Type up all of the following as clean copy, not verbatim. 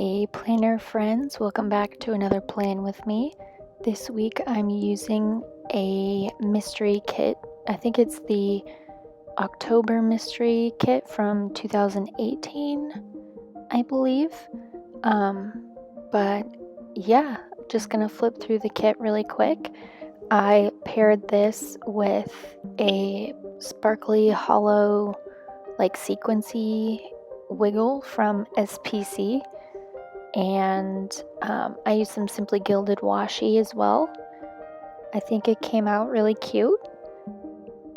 Hey planner friends, welcome back to another plan with me. This week I'm using a mystery kit. I think it's the October mystery kit from 2018, I believe. But yeah, just gonna flip through the kit really quick. I paired this with a sparkly hollow like sequency wiggle from SPC. And I used some Simply Gilded washi as well. I think it came out really cute.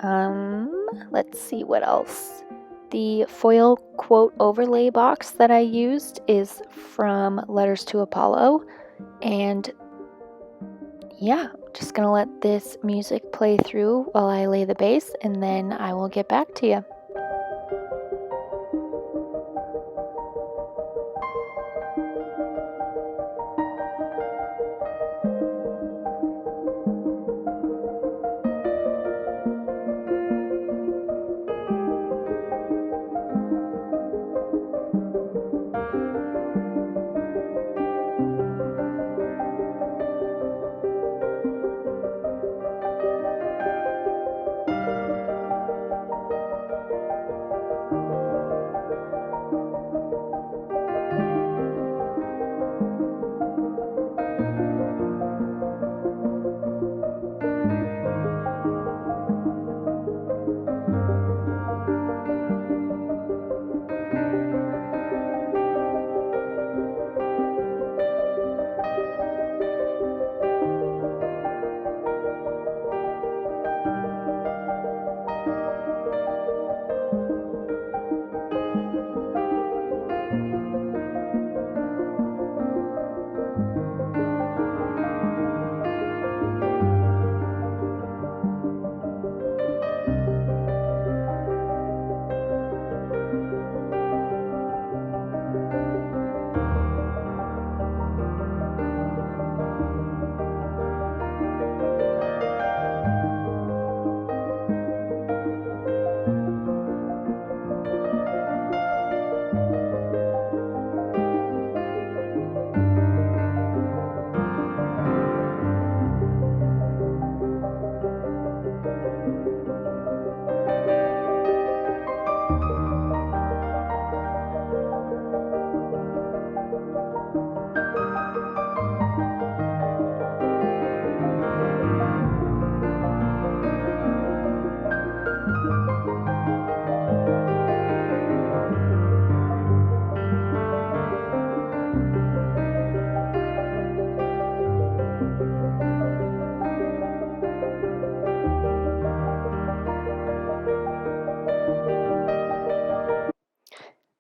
Let's see what else. The foil quote overlay box that I used is from LettertoApollo. And yeah, just gonna let this music play through while I lay the base, and then I will get back to you.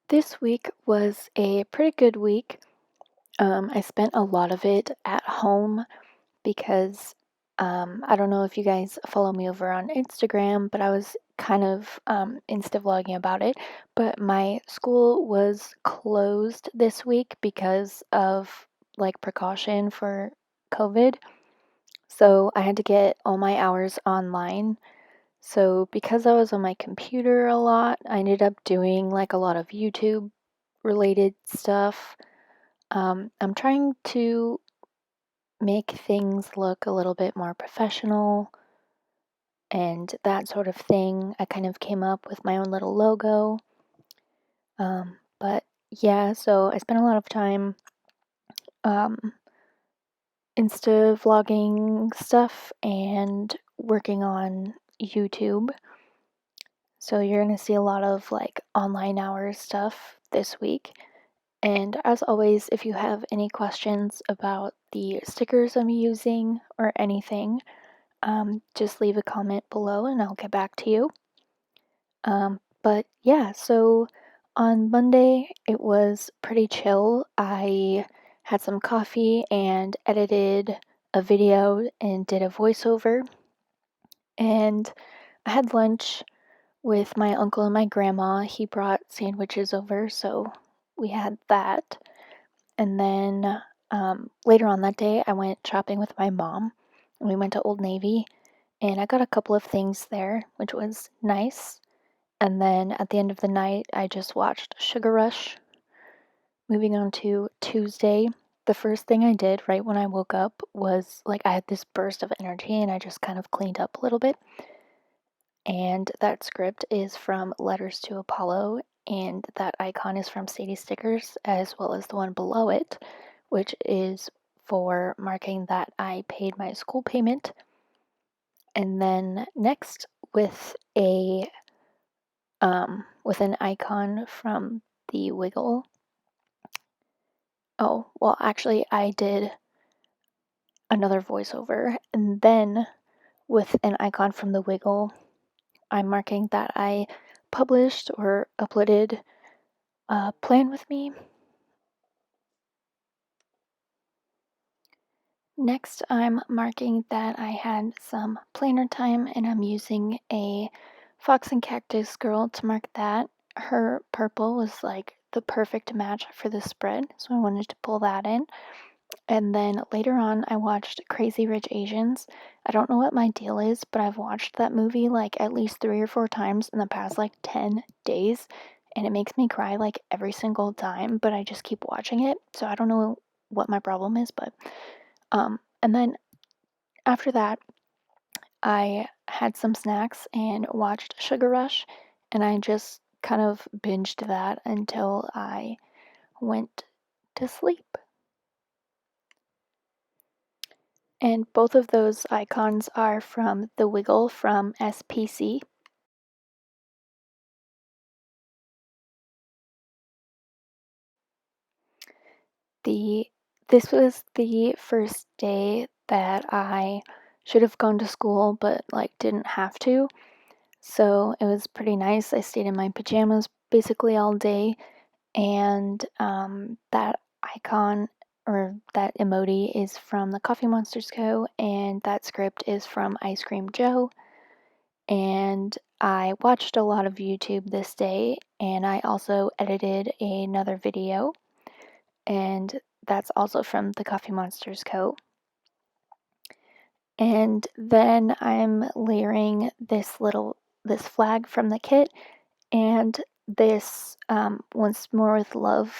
This week was a pretty good week. I spent a lot of it at home because I don't know if you guys follow me over on Instagram, but I was kind of insta vlogging about it. But my school was closed this week because of like precaution for COVID. So I had to get all my hours online. So because I was on my computer a lot, I ended up doing like a lot of YouTube related stuff. I'm trying to make things look a little bit more professional and that sort of thing. I kind of came up with my own little logo. But yeah, so I spent a lot of time Insta vlogging stuff and working on YouTube. So you're going to see a lot of like online hours stuff this week. And as always, if you have any questions about the stickers I'm using or anything, just leave a comment below and I'll get back to you. But yeah, so on Monday it was pretty chill. I had some coffee and edited a video and did a voiceover. And I had lunch with my uncle and my grandma. He brought sandwiches over, so we had that. And then later on that day, I went shopping with my mom. And we went to Old Navy, and I got a couple of things there, which was nice. And then at the end of the night, I just watched Sugar Rush. moving on to Tuesday, the first thing I did right when I woke up was like I had this burst of energy and I just kind of cleaned up a little bit. And that script is from LettertoApollo, and that icon is from SadiesStickers, as well as the one below it, which is for marking that I paid my school payment. And then next with an icon from the Wiggle. Oh, well, actually, I did another voiceover, and then with an icon from the Wiggle, I'm marking that I published or uploaded Plan With Me. Next, I'm marking that I had some planner time, and I'm using a FoxandCactus girl to mark that. Her purple was like the perfect match for the spread, so I wanted to pull that in. And then later on, I watched Crazy Rich Asians. I don't know what my deal is, but I've watched that movie like at least 3 or 4 times in the past like 10 days, and it makes me cry like every single time, but I just keep watching it, so I don't know what my problem is, but and then after that, I had some snacks and watched Sugar Rush, and I just kind of binged that until I went to sleep. And both of those icons are from the Wiggle from SPC. This was the first day that I should have gone to school, but like didn't have to. So it was pretty nice. I stayed in my pajamas basically all day, and that icon or that emoji is from TheCoffeeMonsterzCo, and that script is from IceCreamJo. And I watched a lot of YouTube this day, and I also edited another video, and that's also from TheCoffeeMonsterzCo. And then I'm layering this flag from the kit, and this OnceMoreWithLove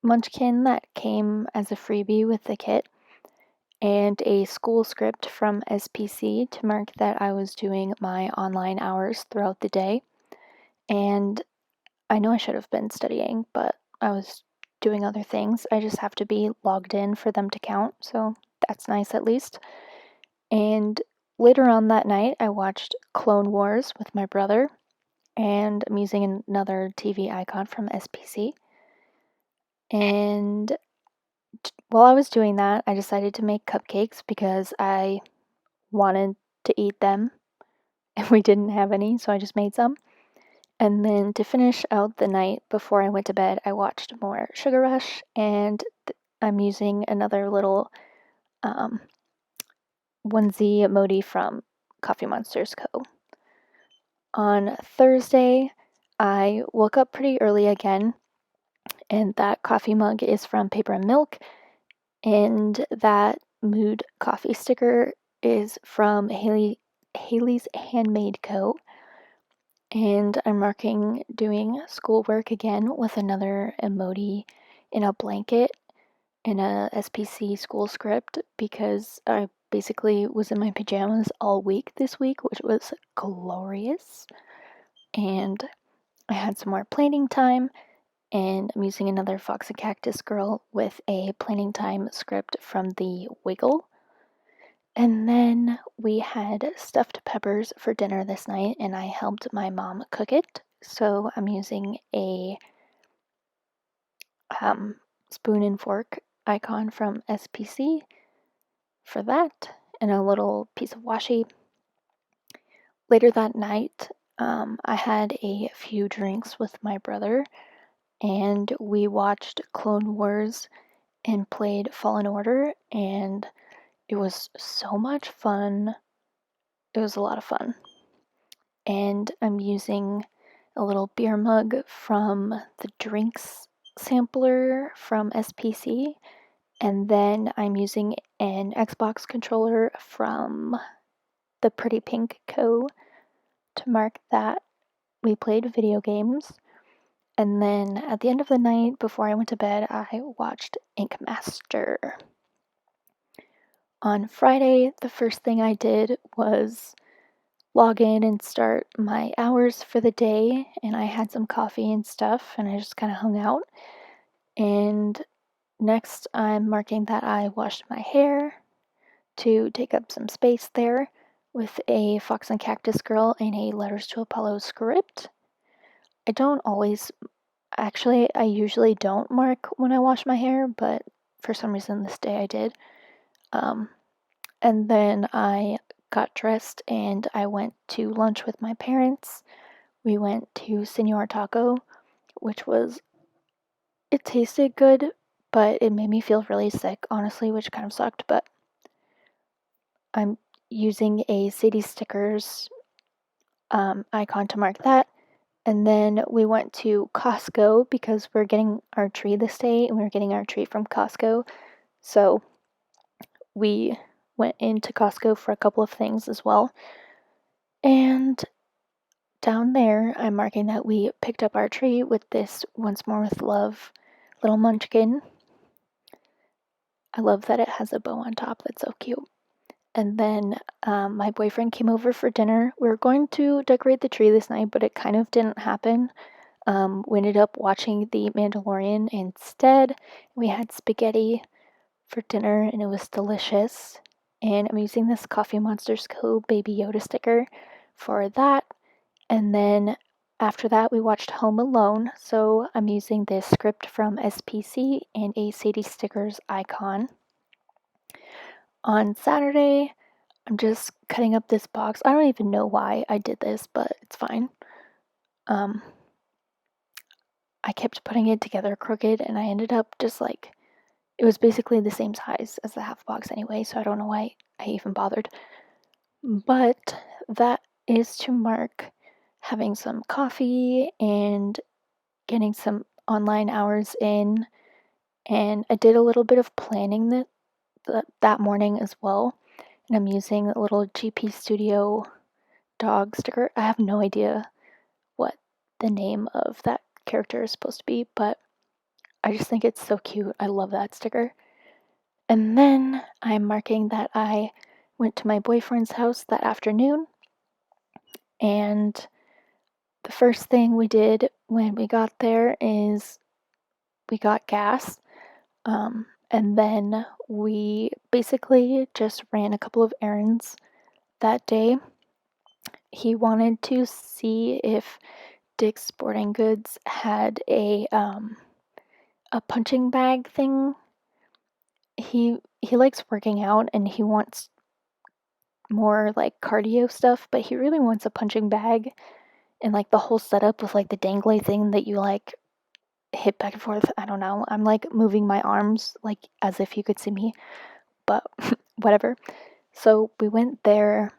munchkin that came as a freebie with the kit, and a school script from SPC to mark that I was doing my online hours throughout the day. And I know I should have been studying, but I was doing other things. I just have to be logged in for them to count, so that's nice at least. And later on that night, I watched Clone Wars with my brother, and I'm using another TV icon from SPC. And while I was doing that, I decided to make cupcakes because I wanted to eat them, and we didn't have any, so I just made some. And then to finish out the night before I went to bed, I watched more Sugar Rush, and I'm using another little onesie emoji from CoffeeMonsterzCo. On Thursday, I woke up pretty early again, and that coffee mug is from Paper and Milk, and that mood coffee sticker is from Haley's Handmade Co. And I'm marking doing schoolwork again with another emoji in a blanket in a SPC school script because I basically was in my pajamas all week this week, which was glorious. And I had some more planning time, and I'm using another FoxandCactus girl with a planning time script from the Wiggle. And then we had stuffed peppers for dinner this night, and I helped my mom cook it. So I'm using a spoon and fork icon from SPC for that, and a little piece of washi. Later that night, I had a few drinks with my brother, and we watched Clone Wars and played Fallen Order, and it was so much fun. It was a lot of fun. And I'm using a little beer mug from the drinks sampler from SPC, and then I'm using an Xbox controller from the Pretty Pink Co. to mark that we played video games. And then at the end of the night, before I went to bed, I watched Ink Master. On Friday, the first thing I did was log in and start my hours for the day, and I had some coffee and stuff, and I just kind of hung out. And next, I'm marking that I washed my hair to take up some space there with a FoxandCactus girl and a LettertoApollo script. I usually don't mark when I wash my hair, but for some reason this day I did. And then I got dressed and I went to lunch with my parents. We went to Senor Taco, it tasted good, but it made me feel really sick, honestly, which kind of sucked, but I'm using a SadiesStickers icon to mark that. And then we went to Costco because we're getting our tree this day, and we're getting our tree from Costco. So we went into Costco for a couple of things as well. And down there, I'm marking that we picked up our tree with this OnceMoreWithLove little munchkin. I love that it has a bow on top. That's so cute. And then my boyfriend came over for dinner. We were going to decorate the tree this night, but it kind of didn't happen. We ended up watching The Mandalorian instead. We had spaghetti for dinner, and it was delicious. And I'm using this CoffeeMonsterzCo Baby Yoda sticker for that. And then after that, we watched Home Alone. So I'm using this script from SPC and a SadiesStickers icon. On Saturday, I'm just cutting up this box. I don't even know why I did this, but it's fine. I kept putting it together crooked, and I ended up just like, it was basically the same size as the half box anyway, so I don't know why I even bothered. But that is to mark having some coffee and getting some online hours in, and I did a little bit of planning that morning as well, and I'm using a little GP Studio dog sticker. I have no idea what the name of that character is supposed to be, but I just think it's so cute. I love that sticker. And then I'm marking that I went to my boyfriend's house that afternoon, and the first thing we did when we got there is we got gas, and then we basically just ran a couple of errands that day. He wanted to see if Dick's Sporting Goods had a punching bag thing. He likes working out and he wants more like cardio stuff, but he really wants a punching bag and like the whole setup with like the dangly thing that you like hit back and forth. I don't know. I'm like moving my arms like as if you could see me, but whatever. So we went there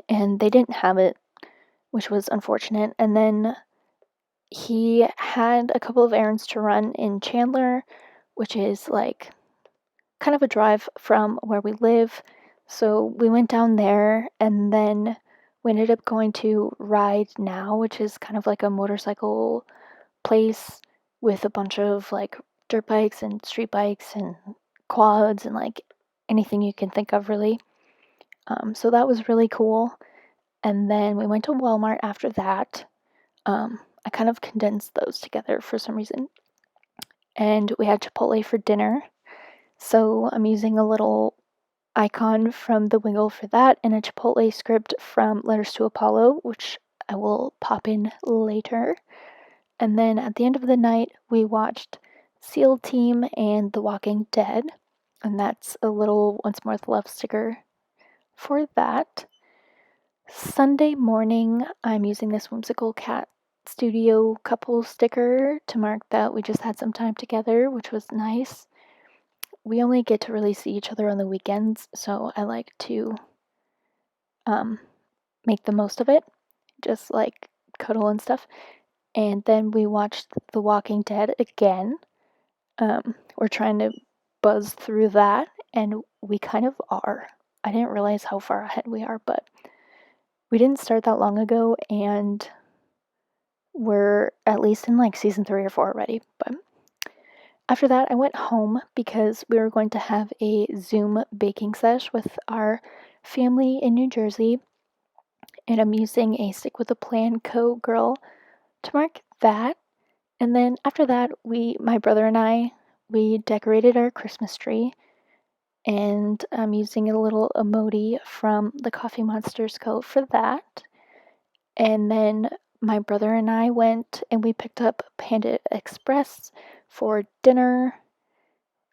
and they didn't have it, which was unfortunate. And then he had a couple of errands to run in Chandler, which is like kind of a drive from where we live. So we went down there and then we ended up going to Ride Now, which is kind of like a motorcycle place with a bunch of like dirt bikes and street bikes and quads and like anything you can think of really. So that was really cool. And then we went to Walmart after that. I kind of condensed those together for some reason. And we had Chipotle for dinner. So I'm using a little icon from the Wiggle for that and a Chipotle script from LettertoApollo, which I will pop in later. And then at the end of the night, we watched SEAL Team and The Walking Dead. And that's a little OnceMoreWithLove sticker for that. Sunday morning, I'm using this WhimsicalCatStudio couple sticker to mark that we just had some time together, which was nice. We only get to really see each other on the weekends, so I like to make the most of it, just like cuddle and stuff. And then we watched The Walking Dead again. We're trying to buzz through that, and we kind of are. I didn't realize how far ahead we are, but we didn't start that long ago, and we're at least in like season 3 or 4 already. But after that, I went home because we were going to have a Zoom baking sesh with our family in New Jersey, and I'm using a Stick with a Plan Co. girl to mark that. And then after that, my brother and I, we decorated our Christmas tree, and I'm using a little emoji from TheCoffeeMonsterzCo for that. And then my brother and I went and we picked up Panda Express for dinner.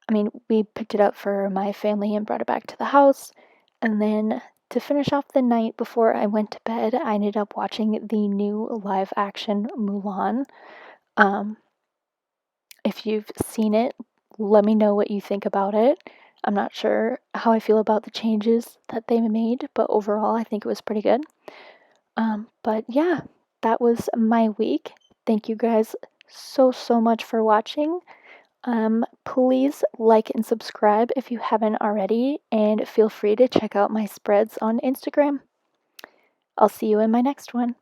I mean, we picked it up for my family and brought it back to the house. And then to finish off the night before I went to bed, I ended up watching the new live action Mulan. If you've seen it, let me know what you think about it. I'm not sure how I feel about the changes that they made, but overall I think it was pretty good. But yeah, that was my week. Thank you guys so much for watching. Please like and subscribe if you haven't already, and feel free to check out my spreads on Instagram. I'll see you in my next one.